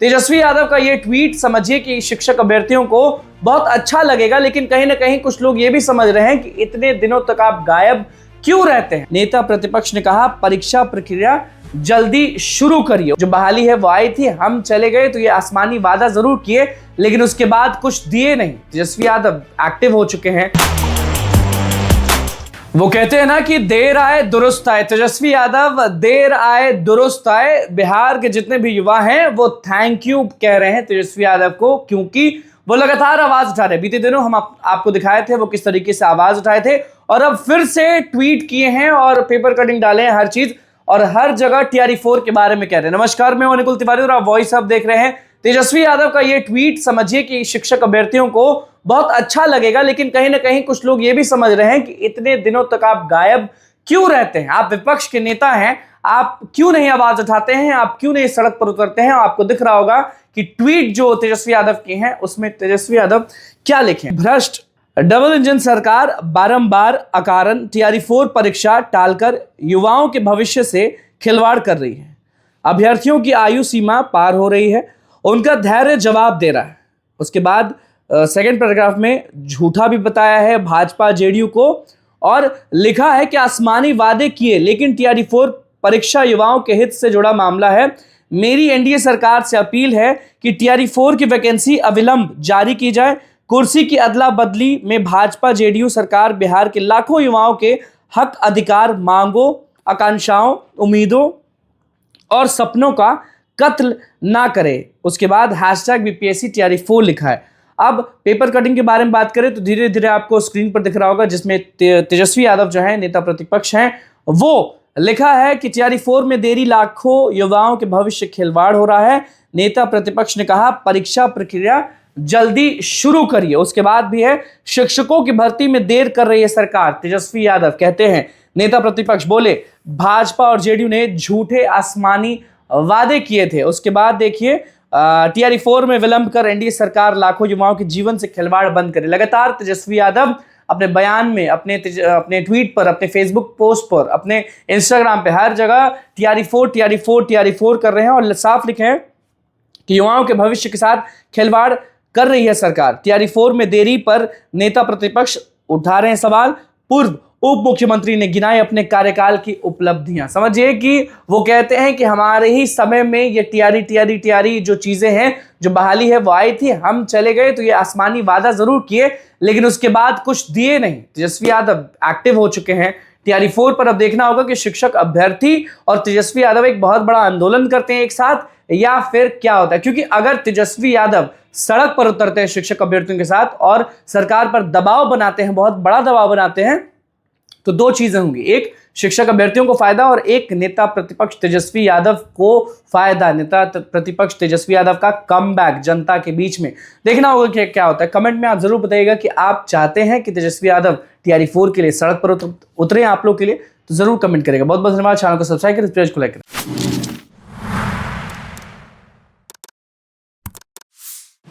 तेजस्वी यादव का ये ट्वीट समझिए कि शिक्षक अभ्यर्थियों को बहुत अच्छा लगेगा, लेकिन कहीं ना कहीं कुछ लोग ये भी समझ रहे हैं कि इतने दिनों तक आप गायब क्यों रहते हैं। नेता प्रतिपक्ष ने कहा परीक्षा प्रक्रिया जल्दी शुरू करिए। जो बहाली है वो आई थी, हम चले गए तो ये आसमानी वादा जरूर किए, लेकिन उसके बाद कुछ दिए नहीं। तेजस्वी यादव एक्टिव हो चुके हैं। वो कहते हैं ना कि देर आए दुरुस्त आए। तेजस्वी यादव देर आए दुरुस्त आए। बिहार के जितने भी युवा हैं वो थैंक यू कह रहे हैं तेजस्वी यादव को, क्योंकि वो लगातार आवाज उठा रहे हैं। बीते दिनों हम आपको दिखाए थे वो किस तरीके से आवाज उठाए थे, और अब फिर से ट्वीट किए हैं और पेपर कटिंग डाले हैं, हर चीज और हर जगह TRE4 के बारे में कह रहे हैं। नमस्कार, मैं निकुल तिवारी और आप वॉइस अब देख रहे हैं। तेजस्वी यादव का ये ट्वीट समझिए कि शिक्षक अभ्यर्थियों को बहुत अच्छा लगेगा, लेकिन कहीं ना कहीं कुछ लोग ये भी समझ रहे हैं कि इतने दिनों तक आप गायब क्यों रहते हैं। आप विपक्ष के नेता हैं, आप क्यों नहीं आवाज उठाते हैं, आप क्यों नहीं सड़क पर उतरते हैं। आपको दिख रहा होगा कि ट्वीट जो तेजस्वी यादव के हैं उसमें तेजस्वी यादव क्या लिखे। भ्रष्ट डबल इंजन सरकार बारंबार अकारण TRE4 परीक्षा टालकर युवाओं के भविष्य से खिलवाड़ कर रही है। अभ्यर्थियों की आयु सीमा पार हो रही है, उनका धैर्य जवाब दे रहा है। उसके बाद सेकंड पैराग्राफ में झूठा भी बताया है भाजपा JDU को, और लिखा है कि आसमानी वादे किए, लेकिन TRE4 परीक्षा युवाओं के हित से जुड़ा मामला है। मेरी NDA सरकार से अपील है कि TRE4 की वैकेंसी अविलंब जारी की जाए। कुर्सी की अदला बदली में भाजपा JDU सरकार बिहार के लाखों युवाओं के हक, अधिकार, मांगों, आकांक्षाओं, उम्मीदों और सपनों का कत्ल ना करे। उसके बाद #BPSC TRE4 लिखा है। अब पेपर कटिंग के बारे में बात करें तो धीरे धीरे आपको स्क्रीन पर दिख रहा होगा, जिसमें तेजस्वी यादव जो है नेता प्रतिपक्ष हैं, वो लिखा है कि TRE4 में देरी, लाखों युवाओं के भविष्य खिलवाड़ हो रहा है। नेता प्रतिपक्ष ने कहा परीक्षा प्रक्रिया जल्दी शुरू करिए। उसके बाद भी है शिक्षकों की भर्ती में देर कर रही है सरकार। तेजस्वी यादव कहते हैं, नेता प्रतिपक्ष बोले भाजपा और JDU ने झूठे आसमानी वादे किए थे। उसके बाद देखिए TRE4 में विलंब कर NDA सरकार लाखों युवाओं के जीवन से खिलवाड़ बंद करे। लगातार तेजस्वी यादव अपने बयान में, अपने ट्वीट पर, अपने फेसबुक पोस्ट पर, अपने इंस्टाग्राम पे, हर जगह TRE4 कर रहे हैं और साफ लिखे हैं कि युवाओं के भविष्य के साथ खिलवाड़ कर रही है सरकार। TRE4 में देरी पर नेता प्रतिपक्ष उठा रहे हैं सवाल। पूर्व उप मुख्यमंत्री ने गिनाई अपने कार्यकाल की उपलब्धियां। समझिए कि वो कहते हैं कि हमारे ही समय में ये TRE जो चीजें हैं, जो बहाली है वो आई थी, हम चले गए तो ये आसमानी वादा जरूर किए, लेकिन उसके बाद कुछ दिए नहीं। तेजस्वी यादव एक्टिव हो चुके हैं। TRE4 पर अब देखना होगा कि शिक्षक अभ्यर्थी और तेजस्वी यादव एक बहुत बड़ा आंदोलन करते हैं एक साथ, या फिर क्या होता है। क्योंकि अगर तेजस्वी यादव सड़क पर उतरते हैं शिक्षक अभ्यर्थियों के साथ और सरकार पर दबाव बनाते हैं, बहुत बड़ा दबाव बनाते हैं, तो दो चीजें होंगी। एक, शिक्षक अभ्यर्थियों को फायदा, और एक, नेता प्रतिपक्ष तेजस्वी यादव को फायदा। नेता प्रतिपक्ष तेजस्वी यादव का कमबैक जनता के बीच में देखना होगा कि क्या होता है। कमेंट में आप जरूर बताइएगा कि आप चाहते हैं कि तेजस्वी यादव TRE4 के लिए सड़क पर उतरे। आप लोग के लिए तो जरूर कमेंट करेगा। बहुत बहुत धन्यवाद। चैनल को सब्सक्राइब करें, पेज को लाइक करें।